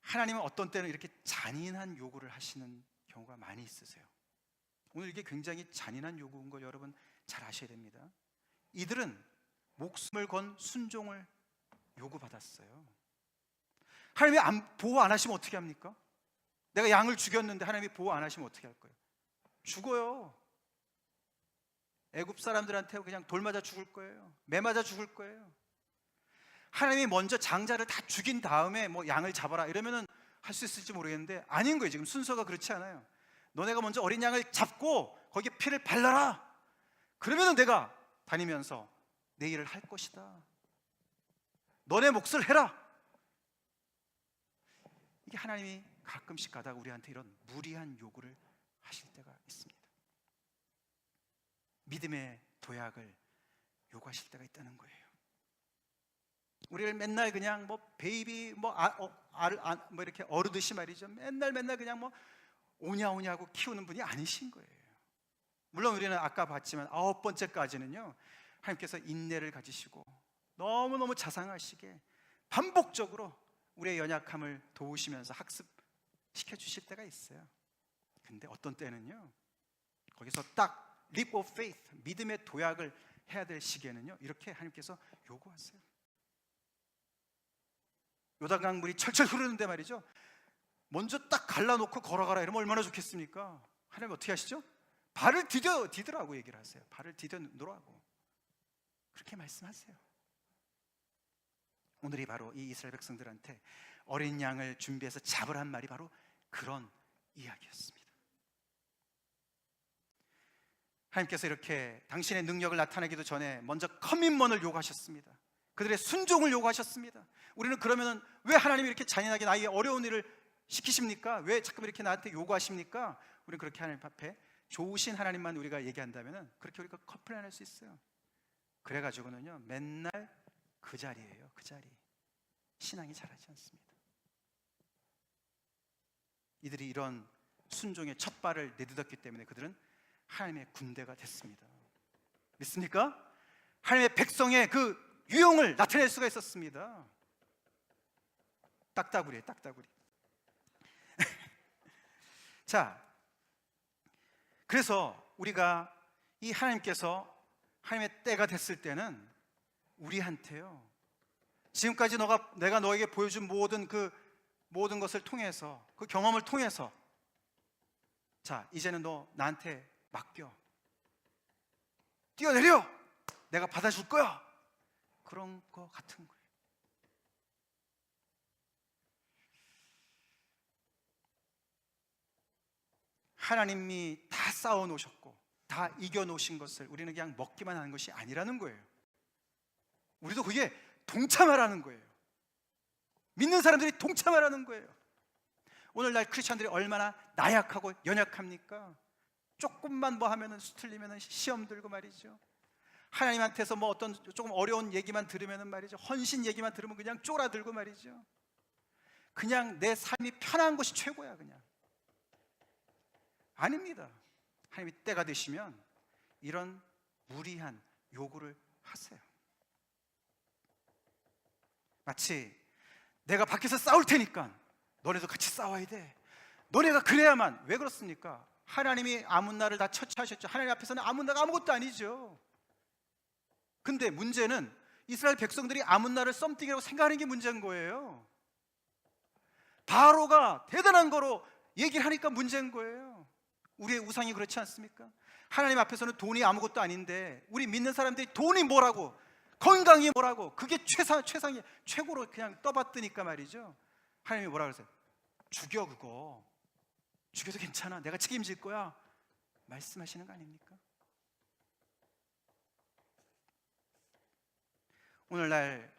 하나님은 어떤 때는 이렇게 잔인한 요구를 하시는 경우가 많이 있으세요. 오늘 이게 굉장히 잔인한 요구인 걸 여러분 잘 아셔야 됩니다. 이들은 목숨을 건 순종을 요구받았어요. 하나님이 보호 안 하시면 어떻게 합니까? 내가 양을 죽였는데 하나님이 보호 안 하시면 어떻게 할 거예요? 죽어요. 애굽 사람들한테 그냥 돌 맞아 죽을 거예요. 매 맞아 죽을 거예요. 하나님이 먼저 장자를 다 죽인 다음에 뭐 양을 잡아라 이러면은 할 수 있을지 모르겠는데, 아닌 거예요. 지금 순서가 그렇지 않아요. 너네가 먼저 어린 양을 잡고 거기에 피를 발라라. 그러면은 내가 다니면서 내 일을 할 것이다. 너네 몫을 해라. 이게 하나님이 가끔씩 가다가 우리한테 이런 무리한 요구를 하실 때가 있습니다. 믿음의 도약을 요구하실 때가 있다는 거예요. 우리를 맨날 그냥 뭐 베이비 뭐 이렇게 어르듯이 말이죠. 맨날 그냥 뭐 오냐오냐고 키우는 분이 아니신 거예요. 물론 우리는 아까 봤지만 9번째까지는요, 하나님께서 인내를 가지시고 너무너무 자상하시게 반복적으로 우리의 연약함을 도우시면서 학습시켜 주실 때가 있어요. 근데 어떤 때는요, 거기서 딱 leap of faith, 믿음의 도약을 해야 될 시기에는요, 이렇게 하나님께서 요구하세요. 요단강 물이 철철 흐르는데 말이죠, 먼저 딱 갈라놓고 걸어가라 이러면 얼마나 좋겠습니까? 하나님 어떻게 하시죠? 발을 디드라고 얘기를 하세요. 발을 디뎌놓으라고 그렇게 말씀하세요. 오늘이 바로 이 이스라엘 백성들한테 어린 양을 준비해서 잡으란 말이 바로 그런 이야기였습니다. 하나님께서 이렇게 당신의 능력을 나타내기도 전에 먼저 커밋먼을 요구하셨습니다. 그들의 순종을 요구하셨습니다. 우리는 그러면 왜 하나님이 이렇게 잔인하게 나에게 어려운 일을 시키십니까? 왜 자꾸 이렇게 나한테 요구하십니까? 우리는 그렇게 하나님 앞에 좋으신 하나님만 우리가 얘기한다면 그렇게 우리가 컴플레인할 수 있어요. 그래가지고는요, 맨날 그 자리예요. 그 자리. 신앙이 자라지 않습니다. 이들이 이런 순종의 첫 발을 내딛었기 때문에 그들은 하나님의 군대가 됐습니다. 믿습니까? 하나님의 백성의 그 유형을 나타낼 수가 있었습니다. 딱따구리예요, 딱따구리. 자, 그래서 우리가 이 하나님께서 하나님의 때가 됐을 때는 우리한테요, 지금까지 내가 너에게 보여준 모든 것을 통해서, 그 경험을 통해서, 자, 이제는 너 나한테 맡겨. 뛰어내려. 내가 받아줄 거야. 그런 거 같은 거예요. 하나님이 다 쌓아 놓으셨고 다 이겨 놓으신 것을 우리는 그냥 먹기만 하는 것이 아니라는 거예요. 우리도 그게 동참하라는 거예요. 믿는 사람들이 동참하라는 거예요. 오늘날 크리스천들이 얼마나 나약하고 연약합니까? 조금만 뭐 하면은 수틀리면은 시험 들고 말이죠. 하나님한테서 뭐 어떤 조금 어려운 얘기만 들으면은 말이죠, 헌신 얘기만 들으면 그냥 쫄아들고 말이죠. 그냥 내 삶이 편한 것이 최고야. 그냥 아닙니다. 하나님이 때가 되시면 이런 무리한 요구를 하세요. 마치 내가 밖에서 싸울 테니까 너네도 같이 싸워야 돼. 너네가 그래야만. 왜 그렇습니까? 하나님이 아문나를 다 처치하셨죠. 하나님 앞에서는 아문나가 아무것도 아니죠. 근데 문제는 이스라엘 백성들이 아문나를 썸띵이라고 생각하는 게 문제인 거예요. 바로가 대단한 거로 얘기를 하니까 문제인 거예요. 우리의 우상이 그렇지 않습니까? 하나님 앞에서는 돈이 아무것도 아닌데 우리 믿는 사람들이 돈이 뭐라고, 건강이 뭐라고, 그게 최상이 최고로 그냥 떠받드니까 말이죠. 하나님이 뭐라 그러세요? 죽여. 그거 죽여도 괜찮아. 내가 책임질 거야. 말씀하시는 거 아닙니까? 오늘날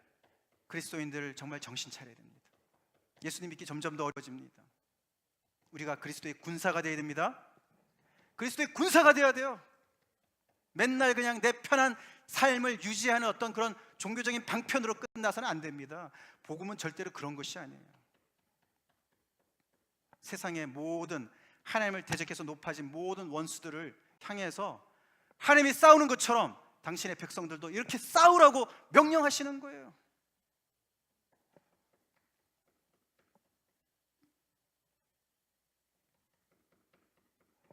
그리스도인들 정말 정신 차려야 됩니다. 예수님 믿기 점점 더 어려워집니다. 우리가 그리스도의 군사가 되어야 됩니다. 그리스도의 군사가 되어야 돼요. 맨날 그냥 내 편한 삶을 유지하는 어떤 그런 종교적인 방편으로 끝나서는 안 됩니다. 복음은 절대로 그런 것이 아니에요. 세상의 모든 하나님을 대적해서 높아진 모든 원수들을 향해서 하나님이 싸우는 것처럼 당신의 백성들도 이렇게 싸우라고 명령하시는 거예요.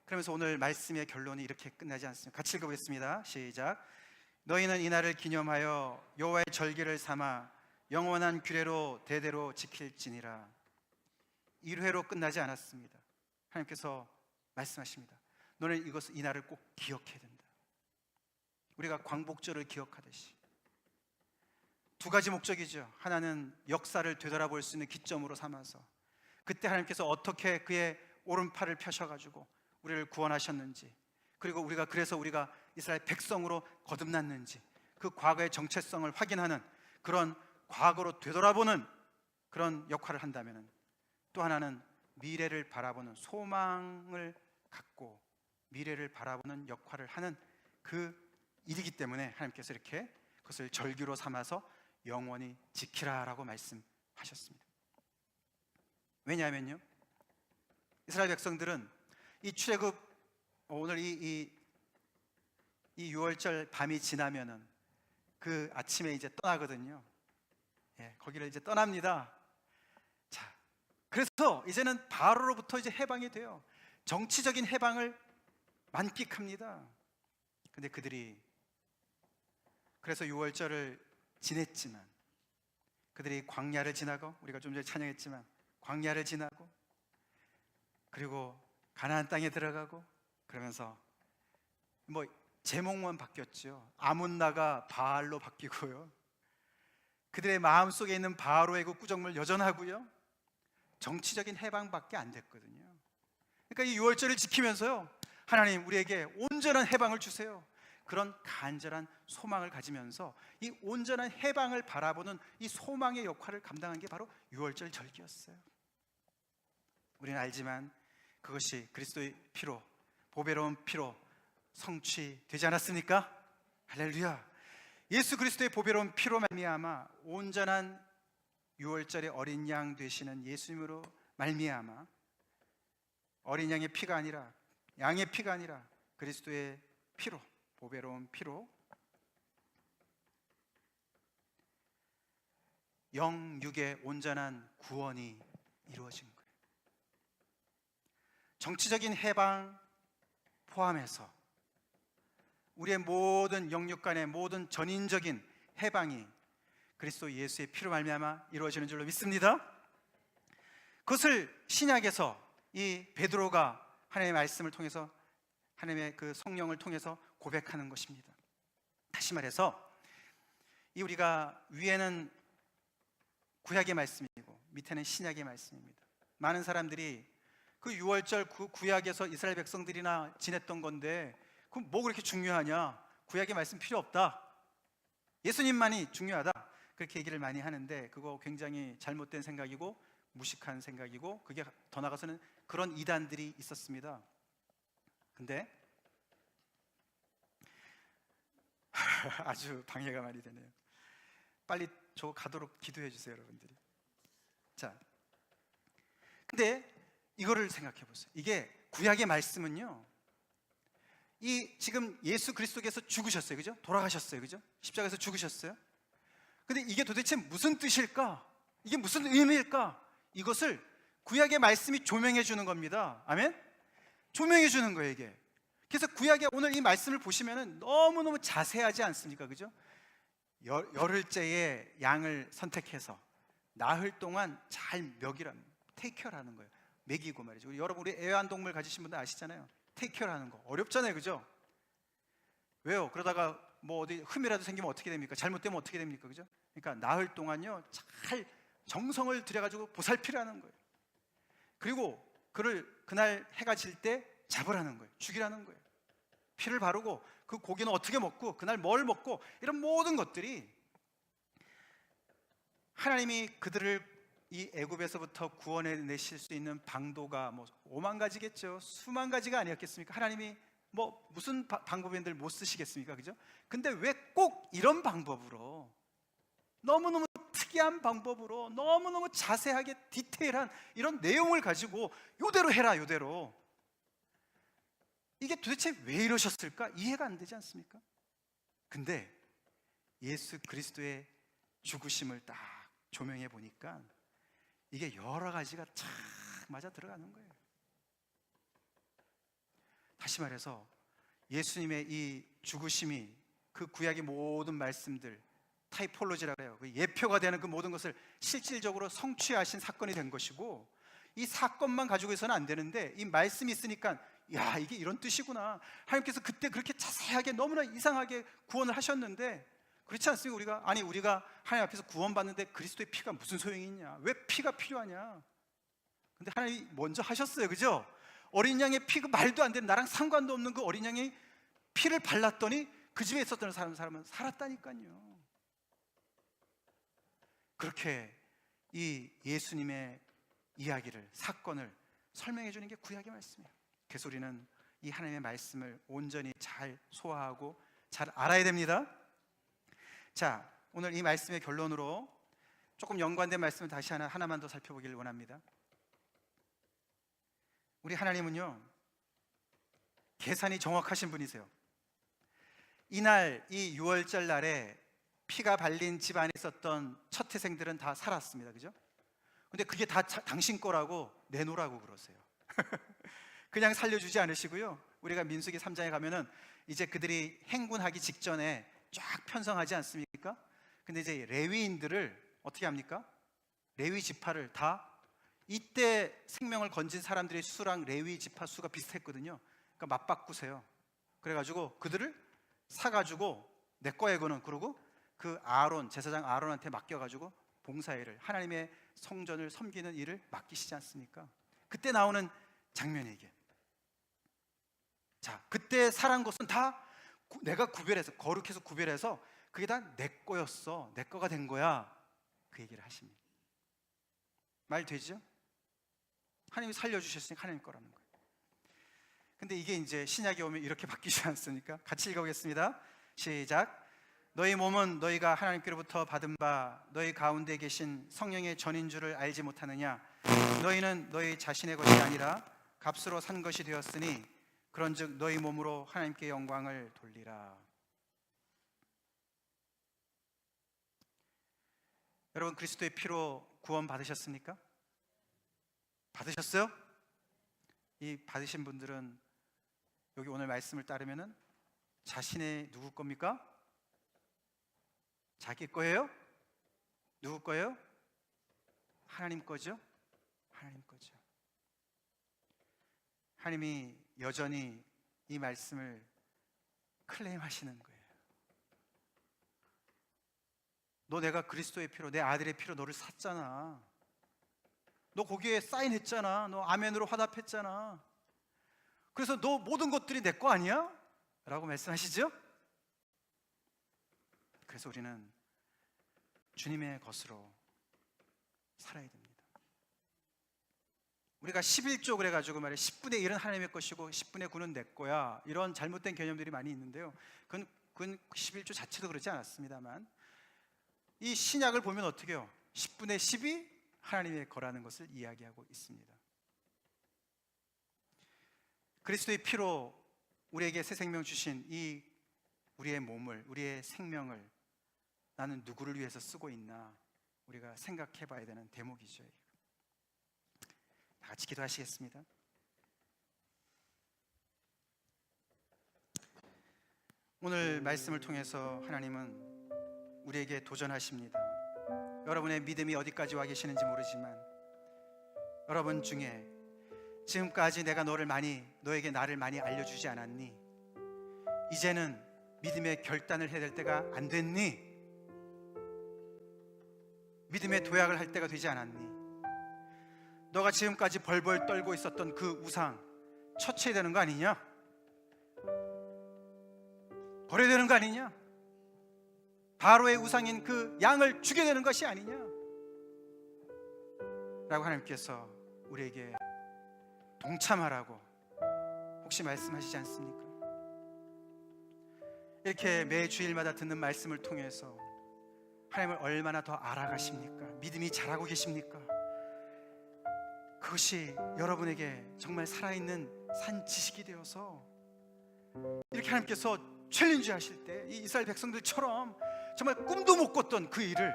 그러면서 오늘 말씀의 결론이 이렇게 끝나지 않습니다. 같이 읽어보겠습니다. 시작. 너희는 이날을 기념하여 여호와의 절기를 삼아 영원한 규례로 대대로 지킬지니라. 1회로 끝나지 않았습니다. 하나님께서 말씀하십니다. 너는 이 날을 꼭 기억해야 된다. 우리가 광복절을 기억하듯이 두 가지 목적이죠. 하나는 역사를 되돌아볼 수 있는 기점으로 삼아서 그때 하나님께서 어떻게 그의 오른팔을 펴셔가지고 우리를 구원하셨는지, 그리고 그래서 우리가 이스라엘 백성으로 거듭났는지 그 과거의 정체성을 확인하는 그런 과거로 되돌아보는 그런 역할을 한다면, 또 하나는 미래를 바라보는 소망을 갖고 미래를 바라보는 역할을 하는 그 일이기 때문에 하나님께서 이렇게 그것을 절기로 삼아서 영원히 지키라라고 말씀하셨습니다. 왜냐하면요, 이스라엘 백성들은 이 출애굽 오늘 이 6월절 밤이 지나면은 그 아침에 이제 떠나거든요. 거기를 이제 떠납니다. 자, 그래서 이제는 바로로부터 이제 해방이 돼요. 정치적인 해방을 만끽합니다. 근데 그들이 그래서 6월절을 지냈지만, 그들이 광야를 지나고, 우리가 좀 전에 찬양했지만 광야를 지나고, 그리고 가나안 땅에 들어가고, 그러면서 뭐 제목만 바뀌었죠. 아문나가 바알로 바뀌고요. 그들의 마음속에 있는 바로의 그 꾸정물 여전하고요. 정치적인 해방밖에 안 됐거든요. 그러니까 이 6월절을 지키면서요, 하나님 우리에게 온전한 해방을 주세요. 그런 간절한 소망을 가지면서 이 온전한 해방을 바라보는 이 소망의 역할을 감당한 게 바로 6월절 절기였어요. 우리는 알지만 그것이 그리스도의 피로, 보배로운 피로 성취되지 않았습니까? 할렐루야. 예수 그리스도의 보배로운 피로 말미암아 온전한 6월절의 어린 양 되시는 예수님으로 말미암아, 어린 양의 피가 아니라, 양의 피가 아니라 그리스도의 피로, 보배로운 피로 영육의 온전한 구원이 이루어진 거예요. 정치적인 해방 포함해서 우리의 모든 영육 간의 모든 전인적인 해방이 그리스도 예수의 피로 말미암아 이루어지는 줄로 믿습니다. 그것을 신약에서 이 베드로가 하나님의 말씀을 통해서, 하나님의 그 성령을 통해서 고백하는 것입니다. 다시 말해서 이 우리가 위에는 구약의 말씀이고 밑에는 신약의 말씀입니다. 많은 사람들이 그 6월절 그 구약에서 이스라엘 백성들이나 지냈던 건데 그럼 뭐 그렇게 중요하냐, 구약의 말씀 필요 없다, 예수님만이 중요하다, 그렇게 얘기를 많이 하는데 그거 굉장히 잘못된 생각이고 무식한 생각이고, 그게 더 나아가서는 그런 이단들이 있었습니다. 근데 아주 방해가 많이 되네요. 빨리 저 가도록 기도해 주세요, 여러분들이. 자, 근데 이거를 생각해 보세요. 이게 구약의 말씀은요, 이 지금 예수 그리스도께서 죽으셨어요, 그죠? 돌아가셨어요, 그죠? 십자가에서 죽으셨어요. 근데 이게 도대체 무슨 뜻일까? 이게 무슨 의미일까? 이것을 구약의 말씀이 조명해 주는 겁니다. 아멘? 조명해 주는 거예요, 이게. 그래서 구약의 오늘 이 말씀을 보시면은 너무너무 자세하지 않습니까? 그죠? 열흘째에 양을 선택해서 나흘 동안 잘 테이크어라는 거예요. 먹이고 말이죠. 여러분, 우리 애완동물 가지신 분들 아시잖아요. 테이크어라는 거 어렵잖아요, 그죠? 왜요? 그러다가 뭐 어디 흠이라도 생기면 어떻게 됩니까? 잘못되면 어떻게 됩니까? 그죠? 그러니까 나흘 동안요 잘 정성을 들여가지고 보살피라는 거예요. 그리고 그날 해가 질 때 잡으라는 거예요. 죽이라는 거예요. 피를 바르고 그 고기는 어떻게 먹고 그날 뭘 먹고, 이런 모든 것들이 하나님이 그들을 이 애굽에서부터 구원해 내실 수 있는 방도가 뭐 5만 가지겠죠. 수만 가지가 아니었겠습니까? 하나님이 뭐 무슨 방법인들 못 쓰시겠습니까? 그죠? 근데 왜 꼭 이런 방법으로, 너무너무 특이한 방법으로, 너무너무 자세하게 디테일한 이런 내용을 가지고 요대로 해라, 요대로, 이게 도대체 왜 이러셨을까? 이해가 안 되지 않습니까? 근데 예수 그리스도의 죽으심을 딱 조명해 보니까 이게 여러 가지가 착 맞아 들어가는 거예요. 다시 말해서 예수님의 이 죽으심이 그 구약의 모든 말씀들, 타이폴로지라고 해요. 그 예표가 되는 그 모든 것을 실질적으로 성취하신 사건이 된 것이고, 이 사건만 가지고 있어서는 안 되는데 이 말씀이 있으니까 야, 이게 이런 뜻이구나. 하나님께서 그때 그렇게 자세하게 너무나 이상하게 구원을 하셨는데, 그렇지 않습니까? 우리가 하나님 앞에서 구원받는데 그리스도의 피가 무슨 소용이 있냐? 왜 피가 필요하냐? 근데 하나님이 먼저 하셨어요, 그죠? 어린 양의 피, 그 말도 안 되는, 나랑 상관도 없는 그 어린 양의 피를 발랐더니 그 집에 있었던 사람은 살았다니까요. 그렇게 이 예수님의 이야기를, 사건을 설명해 주는 게 구약의 말씀이에요. 그래서 우리는 이 하나님의 말씀을 온전히 잘 소화하고 잘 알아야 됩니다. 자, 오늘 이 말씀의 결론으로 조금 연관된 말씀을 다시 하나만 더 살펴보기를 원합니다. 우리 하나님은요, 계산이 정확하신 분이세요. 이날, 이 6월절 날에 피가 발린 집안에 있었던 첫 태생들은 다 살았습니다, 그죠? 근데 그게 다 당신 거라고 내놓으라고 그러세요. 그냥 살려주지 않으시고요, 우리가 민수기 3장에 가면은 이제 그들이 행군하기 직전에 쫙 편성하지 않습니까? 근데 이제 레위인들을 어떻게 합니까? 레위 지파를 다, 이때 생명을 건진 사람들의 수랑 레위 지파 수가 비슷했거든요. 그러니까 맞바꾸세요. 그래가지고 그들을 사가지고 내 거야 이거는, 그러고 그 아론, 제사장 아론한테 맡겨가지고 봉사일을, 하나님의 성전을 섬기는 일을 맡기시지 않습니까? 그때 나오는 장면이 이게, 자, 그때 살한 것은 다 내가 구별해서, 거룩해서 구별해서 그게 다 내 거였어, 내 거가 된 거야, 그 얘기를 하십니다. 말 되죠? 하나님이 살려주셨으니까 하나님 거라는 거예요. 근데 이게 이제 신약에 오면 이렇게 바뀌지 않습니까? 같이 읽어보겠습니다. 시작. 너희 몸은 너희가 하나님께로부터 받은 바 너희 가운데 계신 성령의 전인 줄을 알지 못하느냐? 너희는 너희 자신의 것이 아니라 값으로 산 것이 되었으니 그런즉 너희 몸으로 하나님께 영광을 돌리라. 여러분, 그리스도의 피로 구원 받으셨습니까? 받으셨어요? 이 받으신 분들은 여기 오늘 말씀을 따르면은 자신의 누구 겁니까? 자기 거예요? 누구 거예요? 하나님 거죠? 하나님 거죠. 하나님이 여전히 이 말씀을 클레임하시는 거예요. 너 내가 그리스도의 피로, 내 아들의 피로 너를 샀잖아. 너 거기에 사인했잖아. 너 아멘으로 화답했잖아. 그래서 너 모든 것들이 내 거 아니야? 라고 말씀하시죠? 그래서 우리는 주님의 것으로 살아야 됩니다. 우리가 11조 그래가지고 말이야, 10분의 1은 하나님의 것이고 10분의 9는 내 거야, 이런 잘못된 개념들이 많이 있는데요, 그건 11조 자체도 그렇지 않았습니다만, 이 신약을 보면 어떻게 해요? 10분의 10이 하나님의 거라는 것을 이야기하고 있습니다. 그리스도의 피로 우리에게 새 생명 주신 이 우리의 몸을, 우리의 생명을 나는 누구를 위해서 쓰고 있나, 우리가 생각해 봐야 되는 대목이죠. 다 같이 기도하시겠습니다. 오늘 말씀을 통해서 하나님은 우리에게 도전하십니다. 여러분의 믿음이 어디까지 와 계시는지 모르지만 여러분 중에 지금까지 내가 너에게 나를 많이 알려주지 않았니? 이제는 믿음의 결단을 해야 될 때가 안 됐니? 믿음의 도약을 할 때가 되지 않았니? 너가 지금까지 벌벌 떨고 있었던 그 우상 처치해야 되는 거 아니냐? 버려야 되는 거 아니냐? 바로의 우상인 그 양을 죽여야 되는 것이 아니냐? 하나님께서 우리에게 동참하라고 혹시 말씀하시지 않습니까? 이렇게 매 주일마다 듣는 말씀을 통해서 하나님을 얼마나 더 알아가십니까? 믿음이 자라고 계십니까? 그것이 여러분에게 정말 살아있는 산 지식이 되어서 이렇게 하나님께서 챌린지 하실 때 이 이스라엘 백성들처럼 정말 꿈도 못 꿨던 그 일을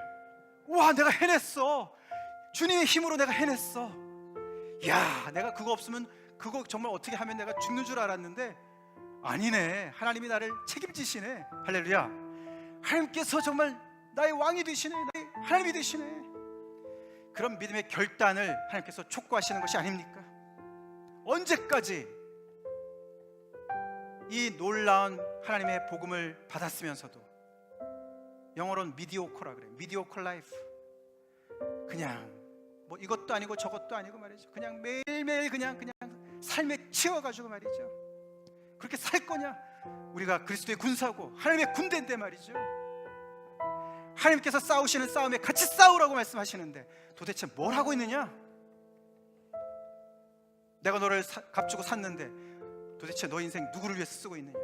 와, 내가 해냈어. 주님의 힘으로 내가 해냈어. 야, 내가 그거 없으면 그거 정말 어떻게 하면 내가 죽는 줄 알았는데 아니네. 하나님이 나를 책임지시네. 할렐루야. 하나님께서 정말 나의 왕이 되시네. 나의 하나님이 되시네. 그런 믿음의 결단을 하나님께서 촉구하시는 것이 아닙니까? 언제까지 이 놀라운 하나님의 복음을 받았으면서도, 영어로는 미디오커라 그래요. 미디오커 라이프. 그냥 뭐 이것도 아니고 저것도 아니고 말이죠. 그냥 매일매일 그냥 삶에 치여가지고 말이죠. 그렇게 살 거냐? 우리가 그리스도의 군사고 하나님의 군대인데 말이죠. 하나님께서 싸우시는 싸움에 같이 싸우라고 말씀하시는데 도대체 뭘 하고 있느냐? 내가 너를 값주고 샀는데 도대체 너 인생 누구를 위해서 쓰고 있느냐?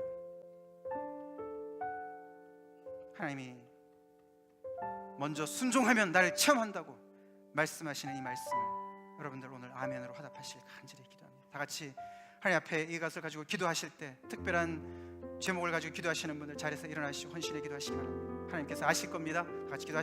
하나님이 먼저 순종하면 나를 체험한다고 말씀하시는 이 말씀을 여러분들 오늘 아멘으로 화답하실 간절히 기도합니다. 다 같이 하나님 앞에 이것을 가지고 기도하실 때 특별한 제목을 가지고 기도하시는 분들 자리에서 일어나시고 헌신의 기도하시기 바랍니다. 하나님께서 아실 겁니다. 다 같이 기도하시기